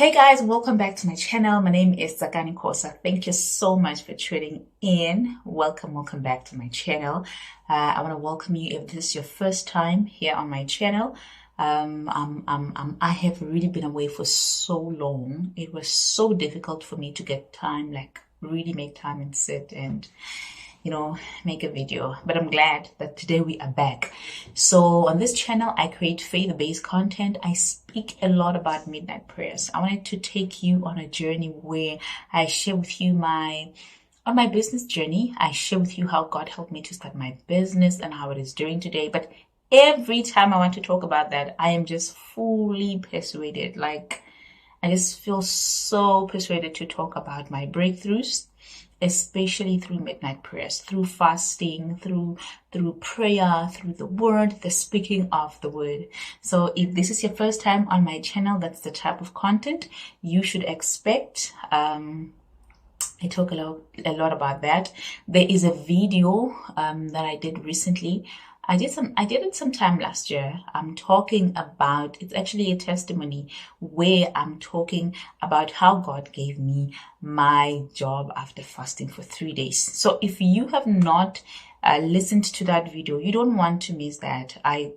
Hey guys, welcome back to my channel. My name is Zakani Kosa. Thank you so much for tuning in. Welcome back to my channel. I want to welcome you if this is your first time here on my channel. I have really been away for so long. It was so difficult for me to get time, like really make time and sit and make a video, but I'm glad that today we are back. So on this channel, I create faith-based content. I speak a lot about midnight prayers. I wanted to take you on a journey where I share with you on my business journey. I share with you how God helped me to start my business and how it is doing today. But every time I want to talk about that, I am just fully persuaded. Like, I just feel so persuaded to talk about my breakthroughs, especially through midnight prayers, through fasting, through prayer, through the word, the speaking of the word. So if this is your first time on my channel, that's the type of content you should expect. I talk a lot about that. There is a video that I did recently. I did it sometime last year. I'm talking about, it's actually a testimony where I'm talking about how God gave me my job after fasting for 3 days. So if you have not listened to that video, you don't want to miss that. I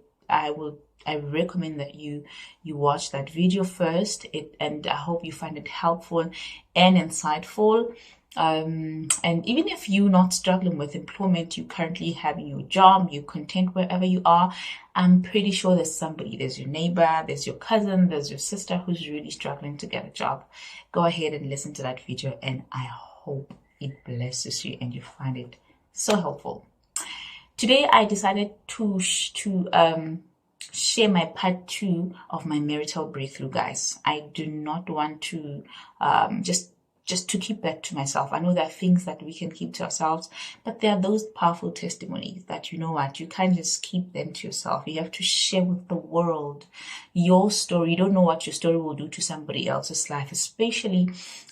recommend that you watch that video first, and I hope you find it helpful and insightful. And even if you're not struggling with employment, you currently having your job, you're content wherever you are, I'm pretty sure there's somebody, there's your neighbor, there's your cousin, there's your sister who's really struggling to get a job. Go ahead and listen to that video, and I hope it blesses you and you find it so helpful. Today, I decided to share my part 2 of my marital breakthrough, guys. I do not want to just to keep that to myself. I know there are things that we can keep to ourselves, but there are those powerful testimonies that, you know what, you can't just keep them to yourself. You have to share with the world your story. You don't know what your story will do to somebody else's life, especially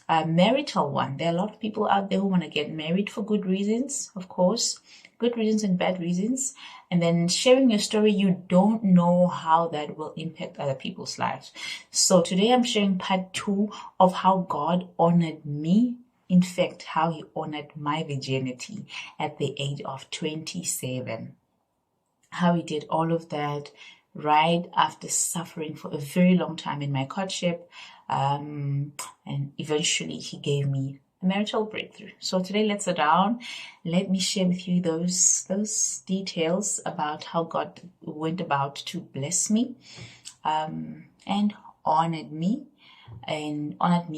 a marital one. There are a lot of people out there who want to get married for good reasons, of course, good reasons and bad reasons. And then sharing your story, you don't know how that will impact other people's lives. So today I'm sharing part 2 of how God honored me. In fact, how he honored my virginity at the age of 27. How he did all of that right after suffering for a very long time in my courtship. And eventually he gave me a marital breakthrough. So today, let's sit down. Let me share with you those details about how God went about to bless me, and honored me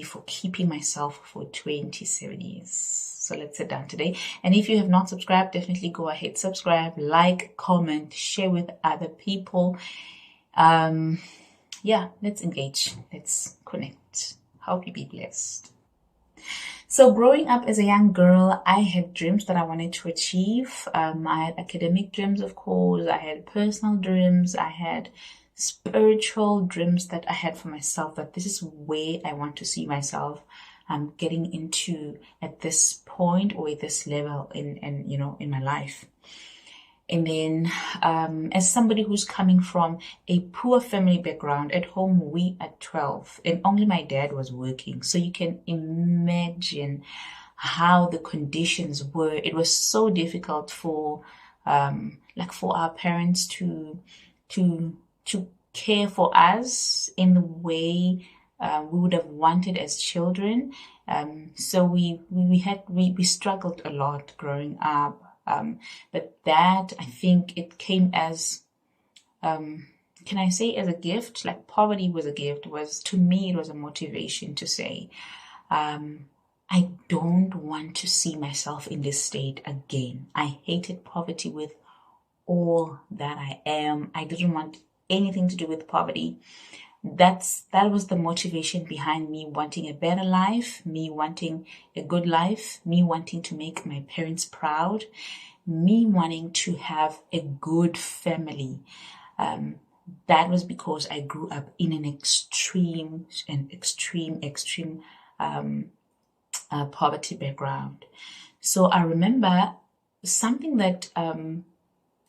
for keeping myself for 27 years. So let's sit down today. And if you have not subscribed, definitely go ahead, subscribe, like, comment, share with other people. Yeah, let's engage. Let's connect. Hope you be blessed. So growing up as a young girl, I had dreams that I wanted to achieve. I had academic dreams, of course. I had personal dreams. I had spiritual dreams that I had for myself, that this is where I want to see myself getting into at this point or at this level in my life. And then as somebody who's coming from a poor family background, at home we are 12 and only my dad was working. So you can imagine how the conditions were. It was so difficult for our parents to care for us in the way we would have wanted as children. So we struggled a lot growing up. But that, I think it came as, can I say as a gift? Like poverty was a gift. To me, it was a motivation to say, I don't want to see myself in this state again. I hated poverty with all that I am. I didn't want anything to do with poverty. That was the motivation behind me wanting a better life, me wanting a good life, me wanting to make my parents proud, me wanting to have a good family. That was because I grew up in an extreme poverty background. So I remember something that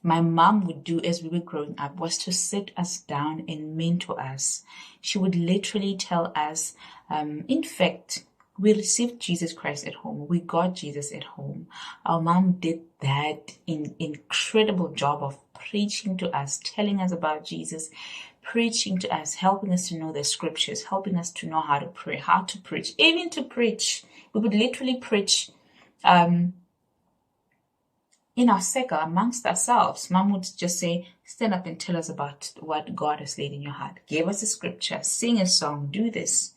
my mom would do as we were growing up was to sit us down and mentor us. She would literally tell us, in fact, we received Jesus Christ at home. We got Jesus at home. Our mom did that incredible job of preaching to us, telling us about Jesus, preaching to us, helping us to know the scriptures, helping us to know how to pray, how to preach, even to preach. We would literally preach in our circle amongst ourselves. Mom would just say, stand up and tell us about what God has laid in your heart. Give us a scripture, sing a song, do this.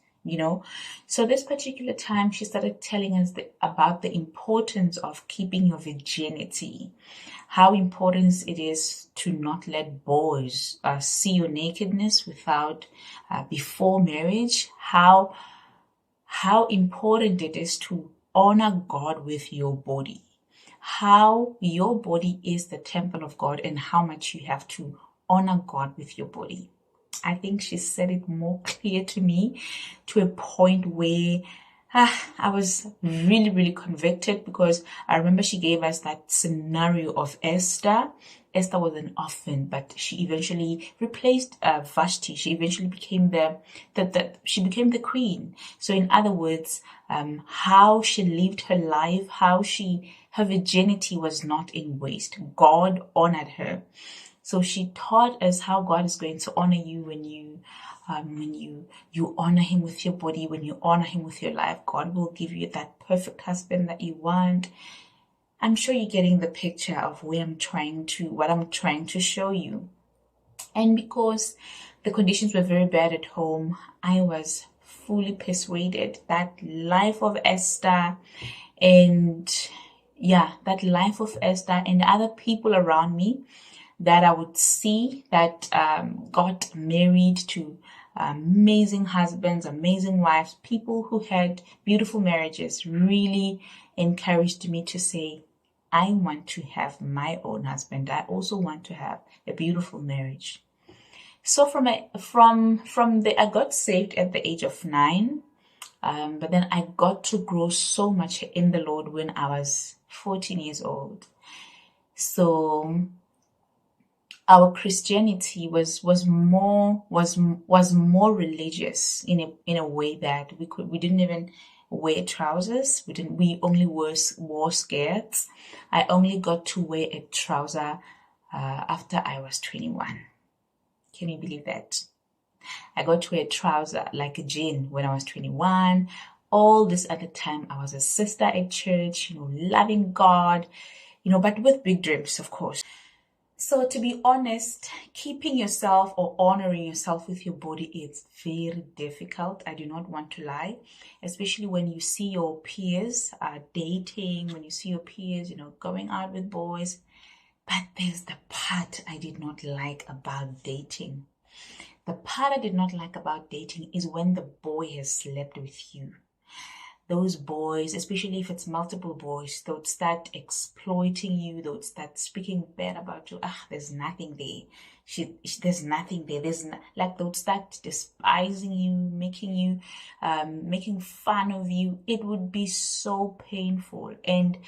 So this particular time, she started telling us about the importance of keeping your virginity, how important it is to not let boys see your nakedness before marriage, how important it is to honor God with your body, how your body is the temple of God, and how much you have to honor God with your body. I think she said it more clear to me, to a point where I was really, really convicted, because I remember she gave us that scenario of Esther. Esther was an orphan, but she eventually replaced Vashti. She eventually became she became the queen. So in other words, how she lived her life, her virginity was not in waste. God honored her. So she taught us how God is going to honor you when you honor Him with your body, when you honor Him with your life. God will give you that perfect husband that you want. I'm sure you're getting the picture of what I'm trying to show you. And because the conditions were very bad at home, I was fully persuaded that life of Esther and other people around me that I would see that got married to amazing husbands, amazing wives, people who had beautiful marriages, really encouraged me to say, I want to have my own husband. I also want to have a beautiful marriage. So I got saved at the age of 9, but then I got to grow so much in the Lord when I was 14 years old. So our Christianity was more religious in a way that we didn't even wear trousers. We only wore skirts. I only got to wear a trouser after I was 21. Can you believe that? I got to wear a trouser like a jean when I was 21. All this other time I was a sister at church, loving God, but with big dreams, of course. So to be honest, keeping yourself or honoring yourself with your body is very difficult. I do not want to lie, especially when you see your peers dating, when you see your peers, going out with boys. But there's the part I did not like about dating. The part I did not like about dating is when the boy has slept with you. Those boys, especially if it's multiple boys, they would start exploiting you. They would start speaking bad about you. There's nothing there. There's nothing there. They would start despising you, making fun of you. It would be so painful. And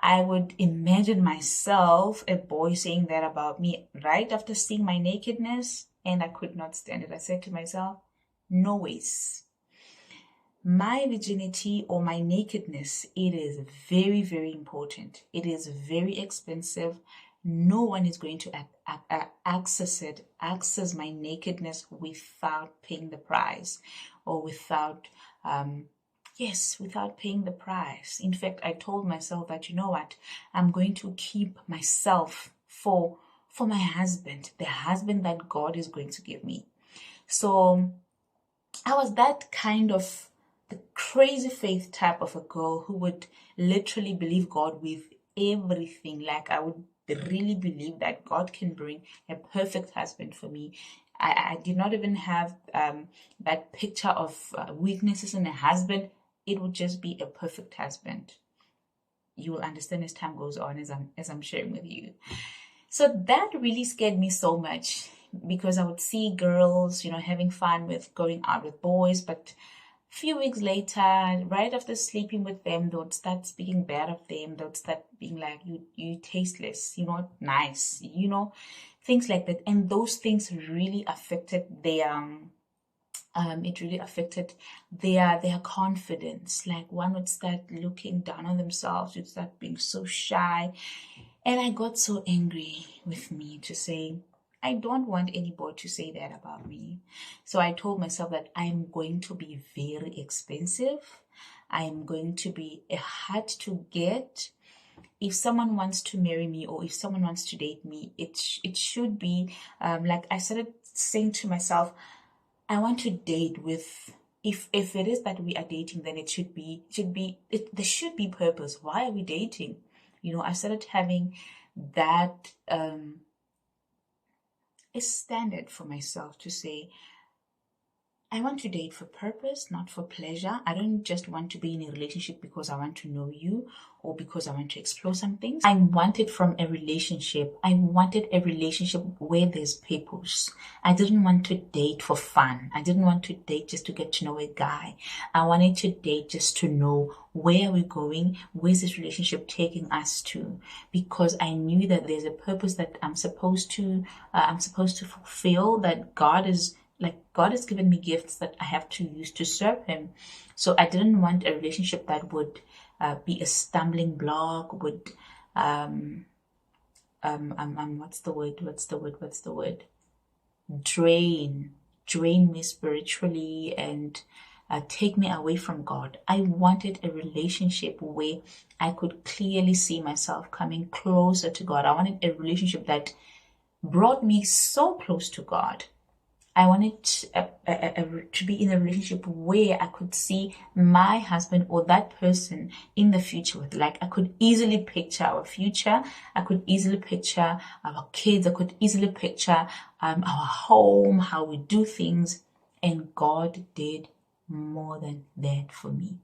I would imagine myself, a boy, saying that about me right after seeing my nakedness, and I could not stand it. I said to myself, no ways. My virginity or my nakedness, it is very, very important. It is very expensive. No one is going to access my nakedness without paying the price, or without paying the price. In fact, I told myself that, I'm going to keep myself for my husband, the husband that God is going to give me. So I was that kind of the crazy faith type of a girl who would literally believe God with everything. Like, I would really believe that God can bring a perfect husband for me. I did not even have that picture of weaknesses in a husband. It would just be a perfect husband. You will understand as time goes on, as I'm sharing with you. So that really scared me so much, because I would see girls, having fun with going out with boys, but Few weeks later, right after sleeping with them, they would start speaking bad of them. They would start being like, you tasteless, nice, things like that. And those things really affected their it really affected their confidence. Like, one would start looking down on themselves, would start being so shy. And I got so angry with me to say, I don't want anybody to say that about me. So I told myself that I'm going to be very expensive. I'm going to be hard to get. If someone wants to marry me, or if someone wants to date me, it should be like, I started saying to myself, I want to date with, if it is that we are dating, then there should be purpose. Why are we dating? I started having that a standard for myself to say, I want to date for purpose, not for pleasure. I don't just want to be in a relationship because I want to know you or because I want to explore some things. I wanted from a relationship. I wanted a relationship where there's purpose. I didn't want to date for fun. I didn't want to date just to get to know a guy. I wanted to date just to know, where are we going? Where's this relationship taking us to? Because I knew that there's a purpose that I'm supposed to fulfill, that God has given me gifts that I have to use to serve Him. So I didn't want a relationship that would be a stumbling block, would what's the word? Drain me spiritually and take me away from God. I wanted a relationship where I could clearly see myself coming closer to God. I wanted a relationship that brought me so close to God. I wanted to be in a relationship where I could see my husband or that person in the future with. Like, I could easily picture our future. I could easily picture our kids. I could easily picture our home, how we do things. And God did more than that for me.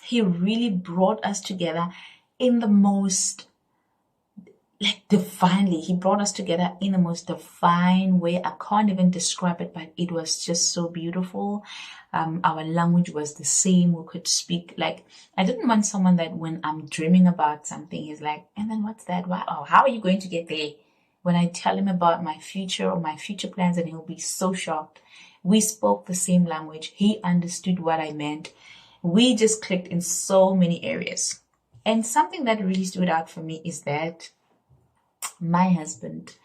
He really brought us together in the most, divinely. He brought us together in the most divine way. I can't even describe it, but it was just so beautiful. Our language was the same. We could speak. Like, I didn't want someone that when I'm dreaming about something, he's like, and then what's that? Wow, how are you going to get there? When I tell him about my future or my future plans, and he'll be so shocked. We spoke the same language. He understood what I meant. We just clicked in so many areas. And something that really stood out for me is that my husband,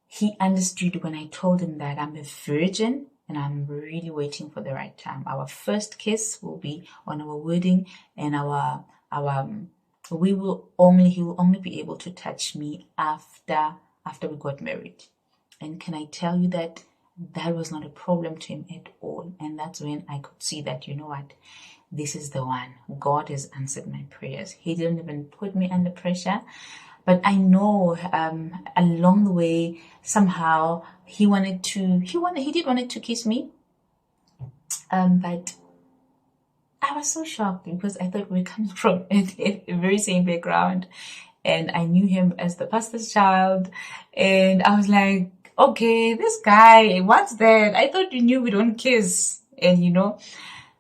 he understood when I told him that I'm a virgin and I'm really waiting for the right time. Our first kiss will be on our wedding, and he will only be able to touch me after we got married. And can I tell you that was not a problem to him at all? And that's when I could see that, you know what, this is the one. God has answered my prayers. He didn't even put me under pressure. But I know along the way, somehow he did want to kiss me. But I was so shocked because I thought we were coming from a very same background. And I knew him as the pastor's child. And I was like, okay, this guy, what's that? I thought you knew we don't kiss. And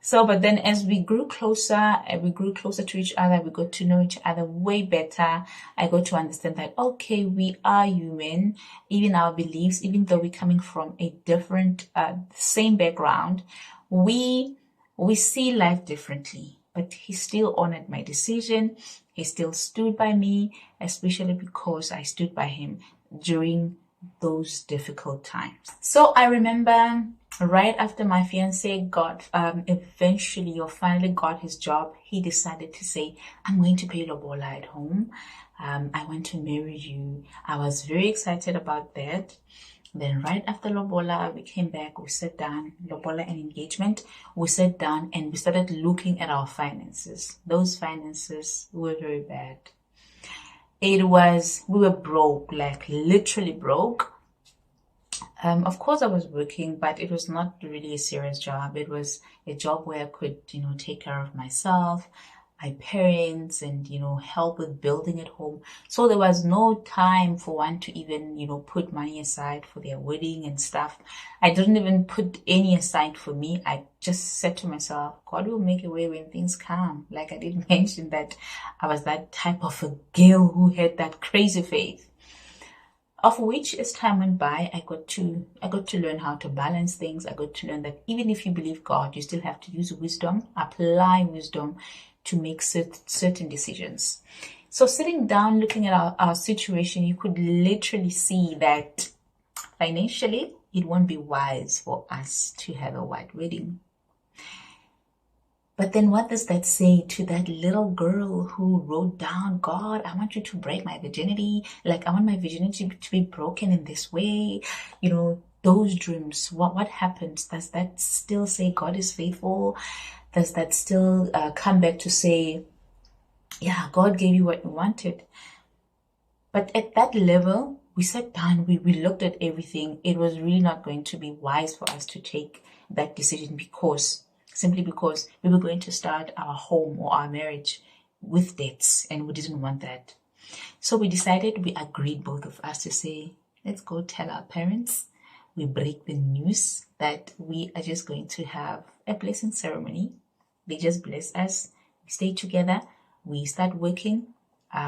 so, but then as we grew closer to each other, we got to know each other way better. I got to understand that, okay, we are human, even our beliefs, even though we're coming from a different, same background, we see life differently. But he still honored my decision. He still stood by me, especially because I stood by him during those difficult times. So I remember right after my fiance finally got his job, he decided to say, I'm going to pay lobola at home. I want to marry you. I was very excited about that. Then right after lobola, we came back, we sat down, lobola and engagement, we sat down and we started looking at our finances. Those finances were very bad. We were broke, like literally broke. Of course I was working, but it was not really a serious job. It was a job where I could, take care of myself. my parents and, help with building at home. So there was no time for one to even, put money aside for their wedding and stuff. I didn't even put any aside for me. I just said to myself, God will make a way when things come. Like I did mention that I was that type of a girl who had that crazy faith. Of which, as time went by, I got to learn how to balance things. I got to learn that even if you believe God, you still have to use wisdom, apply wisdom to make certain decisions. So sitting down, looking at our situation, you could literally see that financially, it won't be wise for us to have a white wedding. But then what does that say to that little girl who wrote down, God, I want you to break my virginity. Like, I want my virginity to be broken in this way. Those dreams, what happens? Does that still say God is faithful? Does that still come back to say, yeah, God gave you what you wanted? But at that level, we sat down, we looked at everything. It was really not going to be wise for us to take that decision simply because we were going to start our home or our marriage with debts, and we didn't want that. So we agreed, both of us, to say, let's go tell our parents. We break the news that we are just going to have a blessing ceremony. They just bless us. We stay together. We start working.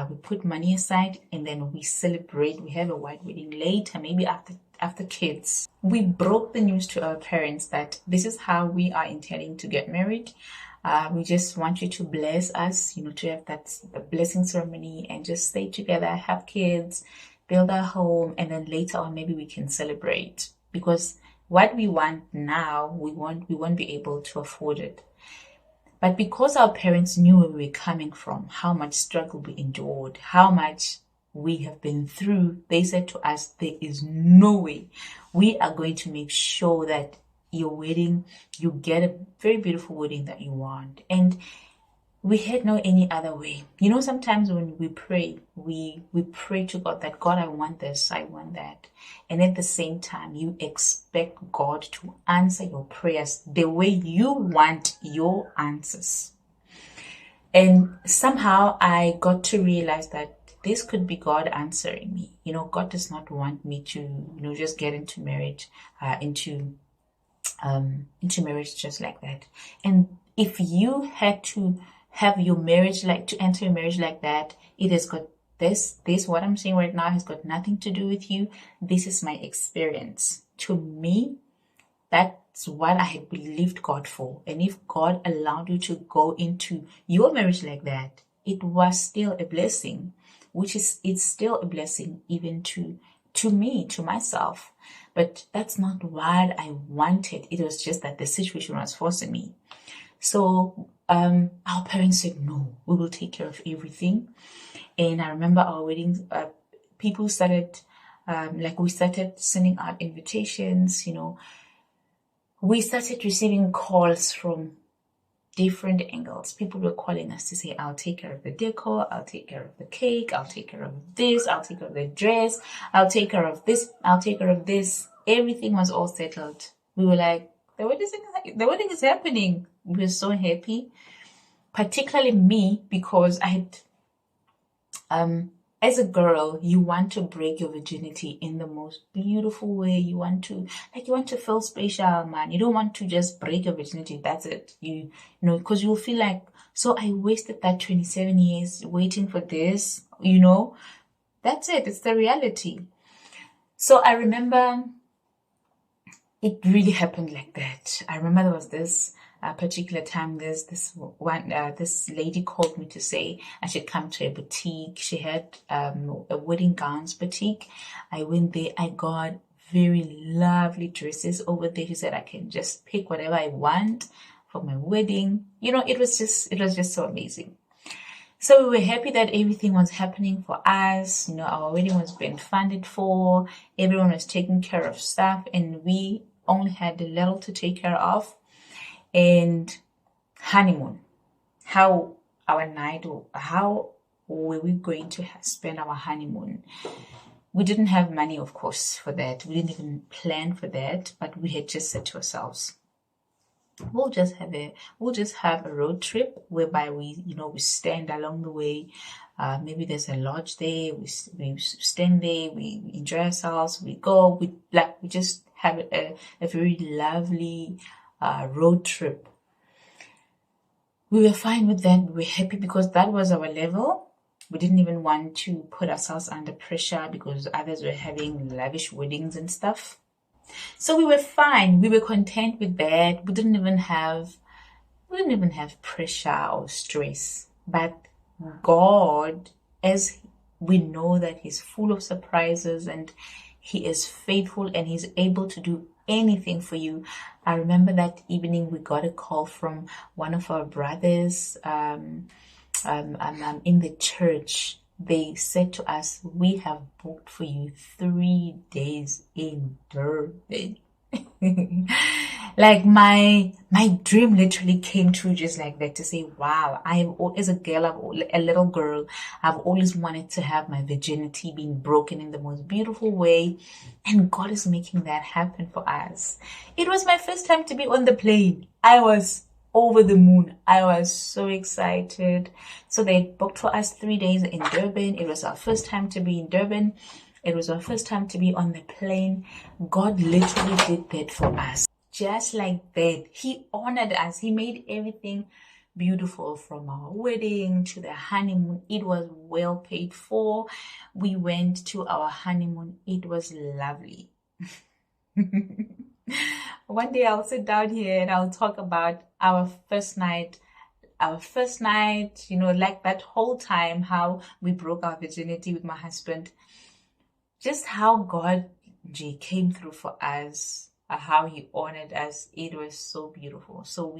We put money aside, and then we celebrate. We have a white wedding later, maybe after kids. We broke the news to our parents that this is how we are intending to get married. We just want you to bless us, to have the blessing ceremony and just stay together, have kids, build our home, and then later on maybe we can celebrate. Because what we want now, we won't be able to afford it. But because our parents knew where we were coming from, how much struggle we endured, how much we have been through, they said to us, there is no way. We are going to make sure that your wedding, you get a very beautiful wedding that you want. And we had no any other way. Sometimes when we pray, we pray to God that, God, I want this, I want that. And at the same time, you expect God to answer your prayers the way you want your answers. And somehow I got to realize that this could be God answering me. God does not want me to, just get into marriage, into marriage just like that. And if you had to have your marriage to enter a marriage like that, it has got this what I'm saying right now has got nothing to do with you. This is my experience. To me, that's what I had believed God for. And if God allowed you to go into your marriage like that, it was still a blessing, it's still a blessing even to me, to myself. But that's not what I wanted. It was just that the situation was forcing me. So our parents said, no, we will take care of everything. And I remember our weddings, people started, we started sending out invitations, we started receiving calls from different angles. People were calling us to say, I'll take care of the decor, I'll take care of the cake, I'll take care of this, I'll take care of the dress, I'll take care of this, I'll take care of this. Everything was all settled. We were like, the wedding is happening. We were so happy, particularly me, because I had, as a girl, you want to break your virginity in the most beautiful way. You want to feel special, man. You don't want to just break your virginity. That's it. Because you'll feel like, so I wasted that 27 years waiting for this, That's it. It's the reality. So I remember it really happened like that. I remember there was this particular time, this lady called me to say I should come to a boutique. She had a wedding gowns boutique. I went there. I got very lovely dresses over there. She said I can just pick whatever I want for my wedding. It was just so amazing. So we were happy that everything was happening for us. Our wedding was being funded for. Everyone was taking care of stuff, and we only had a little to take care of. And honeymoon, how were we going to spend our honeymoon? We didn't have money, of course, for that. We didn't even plan for that, but we had just said to ourselves, we'll just have a road trip whereby we stand along the way. Maybe there's a lodge there. We stand there. We enjoy ourselves. We go. We just have a very lovely road trip. We were fine with that. We were happy because that was our level. We didn't even want to put ourselves under pressure because others were having lavish weddings and stuff. So we were fine. We were content with that. We didn't even have pressure or stress. But God, as we know that He's full of surprises and He is faithful and He's able to do anything for you. I remember that evening we got a call from one of our brothers in the church. They said to us, "We have booked for you 3 days in Durban." Like my dream literally came true just like that, to say, wow, as a girl, a little girl, I've always wanted to have my virginity being broken in the most beautiful way, and God is making that happen for us. It was my first time to be on the plane. I was over the moon. I was so excited. So they booked for us 3 days in Durban. It was our first time to be in Durban. It was our first time to be on the plane. God literally did that for us. Just like that. He honored us. He made everything beautiful, from our wedding to the honeymoon. It was well paid for. We went to our honeymoon. It was lovely. One day I'll sit down here and I'll talk about our first night, like that whole time, how we broke our virginity with my husband, just how God came through for us, how He honored us. It was so beautiful. So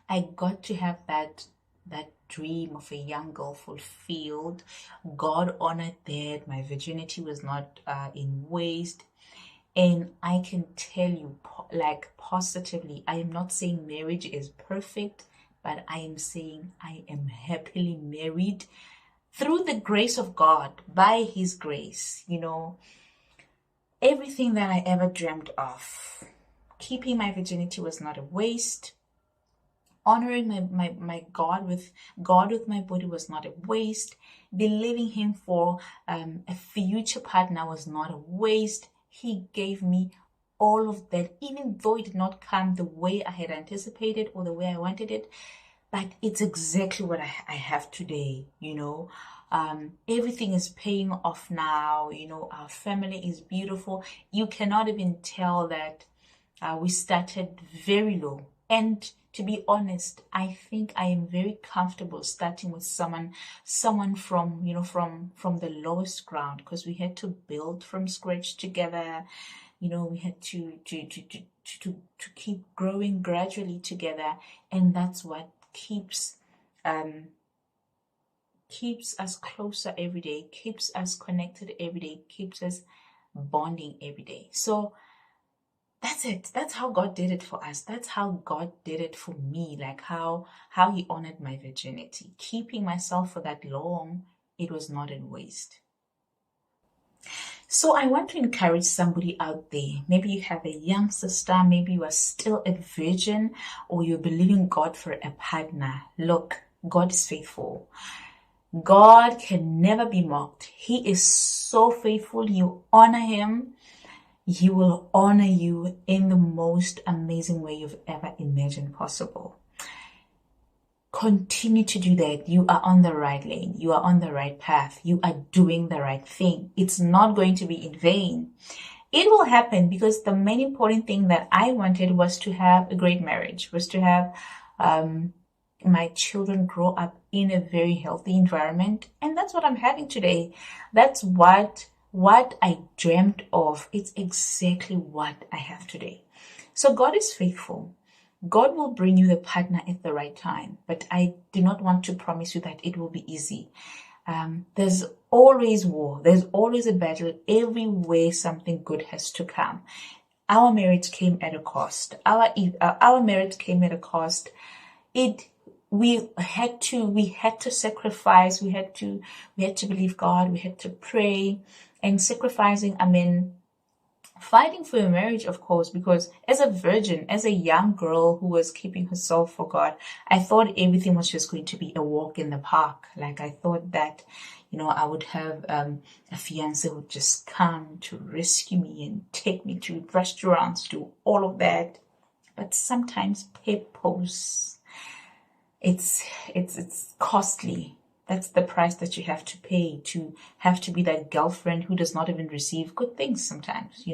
I got to have that dream of a young girl fulfilled. God honored that. My virginity was not in waste. And I can tell you, like, positively, I am not saying marriage is perfect, but I am saying I am happily married through the grace of God, by His grace. Everything that I ever dreamt of, keeping my virginity was not a waste. Honoring my God with my body was not a waste. Believing Him for a future partner was not a waste. He gave me all of that, even though it did not come the way I had anticipated or the way I wanted it. But it's exactly what I have today. Everything is paying off now. Our family is beautiful. You cannot even tell that we started very low. And to be honest, I think I am very comfortable starting with someone from the lowest ground, because we had to build from scratch together. We had to keep growing gradually together, and that's what keeps us closer every day, keeps us connected every day, keeps us bonding every day. So that's it. That's how God did it for us. That's how God did it for me. Like how He honored my virginity. Keeping myself for that long, it was not in waste. So I want to encourage somebody out there. Maybe you have a young sister, maybe you are still a virgin, or you're believing God for a partner. Look, God is faithful. God can never be mocked. He is so faithful. You honor Him, He will honor you in the most amazing way you've ever imagined possible. Continue to do that. You are on the right lane. You are on the right path. You are doing the right thing. It's not going to be in vain. It will happen, because the main important thing that I wanted was to have a great marriage, was to have my children grow up in a very healthy environment. And that's what I'm having today. That's what I dreamt of. It's exactly what I have today. So God is faithful. God will bring you the partner at the right time, but I do not want to promise you that it will be easy. There's always war. There's always a battle. Everywhere something good has to come. Our marriage came at a cost. Our marriage came at a cost. We had to sacrifice. We had to believe God. We had to pray. And sacrificing, I mean, fighting for your marriage, of course, because as a virgin, as a young girl who was keeping herself for God, I thought everything was just going to be a walk in the park. Like I thought that, I would have a fiance who would just come to rescue me and take me to restaurants, do all of that. But sometimes purpose, it's costly. That's the price that you have to pay, to have to be that girlfriend who does not even receive good things sometimes,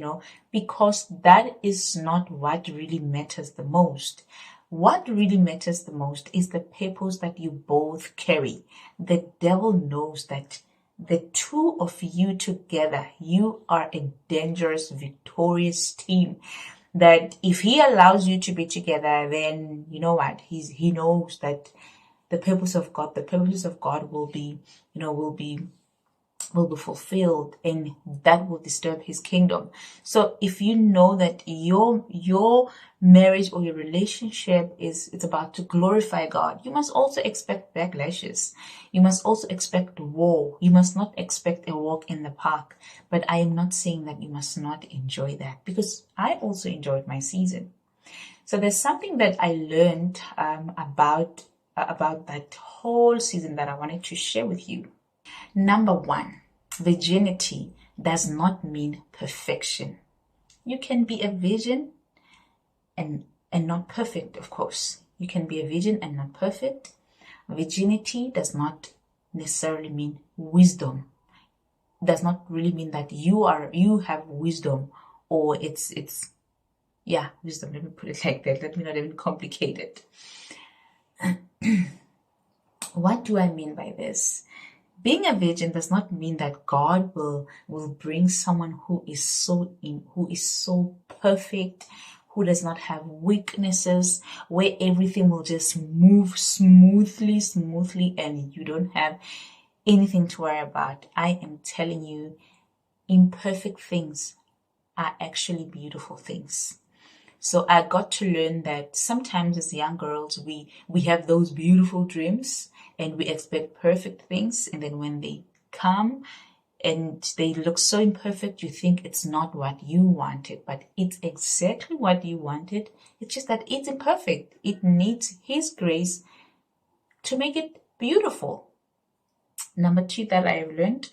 because that is not what really matters the most. What really matters the most is the purpose that you both carry. The devil knows that the two of you together, you are a dangerous, victorious team. That if he allows you to be together, then you know what? He knows that the purpose of God will be, will be fulfilled, and that will disturb his kingdom. So if you know that your marriage or your relationship it's about to glorify God, you must also expect backlashes. You must also expect war. You must not expect a walk in the park. But I am not saying that you must not enjoy that, because I also enjoyed my season. So there's something that I learned about that whole season that I wanted to share with you. Number one, virginity does not mean perfection. You can be a virgin and not perfect, of course. You can be a virgin and not perfect. Virginity does not necessarily mean wisdom. It does not really mean that you have wisdom, or it's wisdom. Let me put it like that. Let me not even complicate it. What do I mean by this? Being a virgin does not mean that God will bring someone who is so perfect, who does not have weaknesses, where everything will just move smoothly, and you don't have anything to worry about. I am telling you, imperfect things are actually beautiful things. So I got to learn that sometimes as young girls, we have those beautiful dreams and we expect perfect things. And then when they come and they look so imperfect, you think it's not what you wanted, but it's exactly what you wanted. It's just that it's imperfect. It needs His grace to make it beautiful. Number two that I have learned,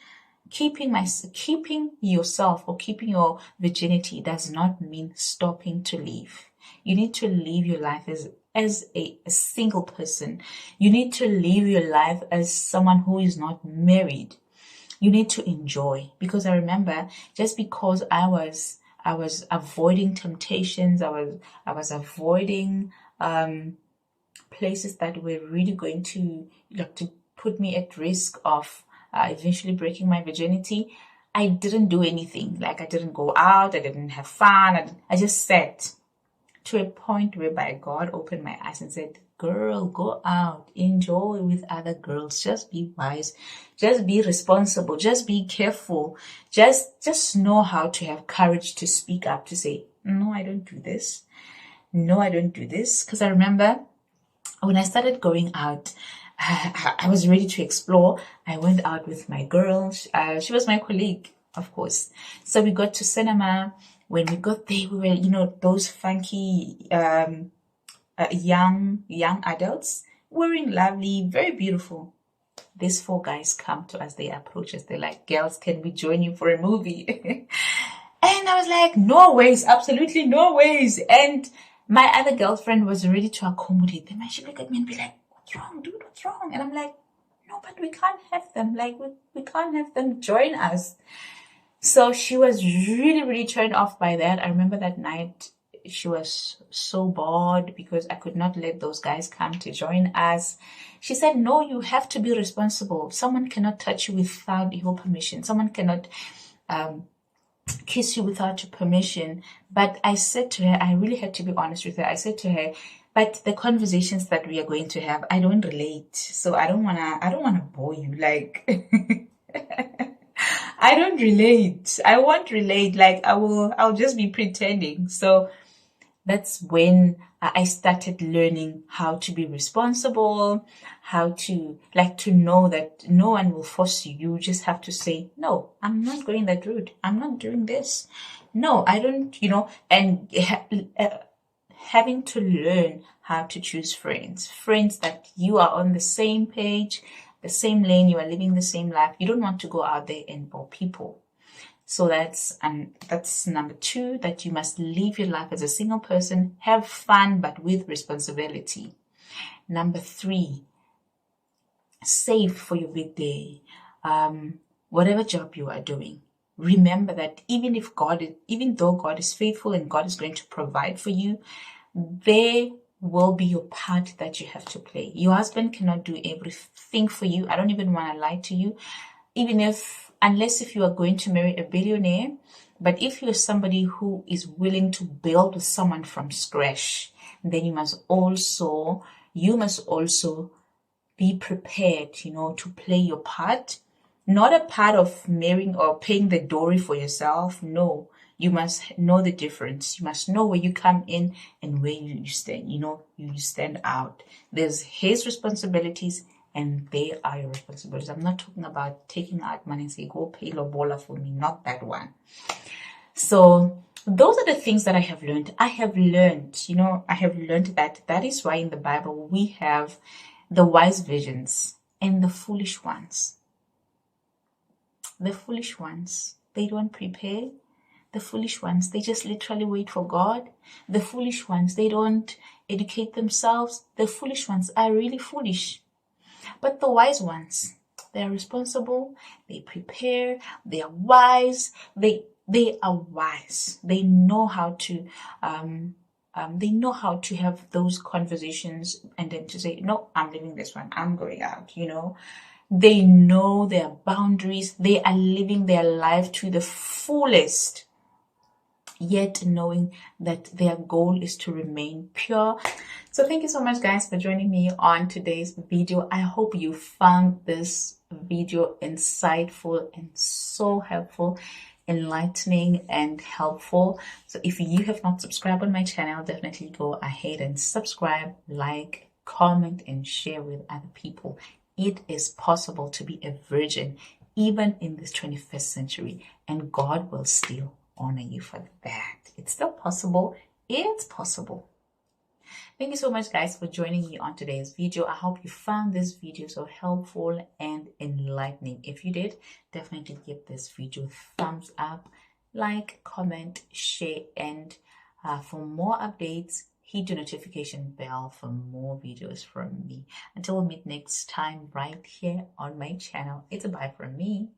keeping yourself or keeping your virginity does not mean stopping to live. You need to live your life as a single person. You need to live your life as someone who is not married. You need to enjoy, because I remember just because I was avoiding temptations, I was avoiding places that were really going to put me at risk of eventually breaking my virginity. I didn't do anything. Like I didn't go out, I didn't have fun. I just sat, to a point whereby God opened my eyes and said, girl, go out, enjoy with other girls, just be wise, just be responsible, just be careful, just know how to have courage to speak up, to say, no, I don't do this. No, I don't do this. Because I remember when I started going out, I was ready to explore. I went out with my girl. She was my colleague, of course. So we got to cinema. When we got there, we were, those funky young adults, wearing lovely, very beautiful. These four guys come to us. They approach us. They're like, girls, can we join you for a movie? And I was like, no ways, absolutely no ways. And my other girlfriend was ready to accommodate them. And she looked at me and be like, what's wrong, dude? What's wrong? And I'm like, no, but we can't have them. Like, we can't have them join us. So she was really, really turned off by that. I remember that night she was so bored because I could not let those guys come to join us. She said, no, you have to be responsible. Someone cannot touch you without your permission. Someone cannot kiss you without your permission. But I said to her, I really had to be honest with her. I said to her, but the conversations that we are going to have, I don't relate. So I don't wanna bore you. Like I don't relate. I won't relate. Like I'll just be pretending. So That's when I started learning how to be responsible, how to to know that no one will force you. You just have to say, no, I'm not going that route. I'm not doing this. No, I don't, and having to learn how to choose friends that you are on the same page, the same lane, you are living the same life. You don't want to go out there and bore people. So that's number 2, that you must live your life as a single person, have fun, but with responsibility. Number 3, save for your big day. Whatever job you are doing, remember that even though God is faithful and God is going to provide for you, there will be your part that you have to play. Your husband cannot do everything for you. I don't even want to lie to you. Unless if you are going to marry a billionaire, but if you're somebody who is willing to build with someone from scratch, then you must also be prepared, to play your part. Not a part of marrying or paying the dowry for yourself. No, you must know the difference. You must know where you come in and where you stand. You stand out. There's his responsibilities and they are your responsibilities. I'm not talking about taking out money and say, go pay lobola for me. Not that one. So those are the things that I have learned. I have learned that is why in the Bible we have the wise virgins and the foolish ones. The foolish ones, they don't prepare. The foolish ones, they just literally wait for God. The foolish ones, they don't educate themselves. The foolish ones are really foolish. But the wise ones, they are responsible, they prepare, they are wise, they are wise. They know how to have those conversations and then to say, no, I'm leaving this one, I'm going out, They know their boundaries. They are living their life to the fullest, yet knowing that their goal is to remain pure. So thank you so much, guys, for joining me on today's video. I hope you found this video insightful and so helpful, enlightening and helpful. So if you have not subscribed on my channel, definitely go ahead and subscribe, like, comment, and share with other people. It is possible to be a virgin even in this 21st century, and God will still honor you for that. It's still possible. It's possible. Thank you so much, guys, for joining me on today's video. I hope you found this video so helpful and enlightening. If you did, definitely give this video a thumbs up, like, comment, share, and for more updates, hit the notification bell for more videos from me. Until we meet next time right here on my channel, it's a bye from me.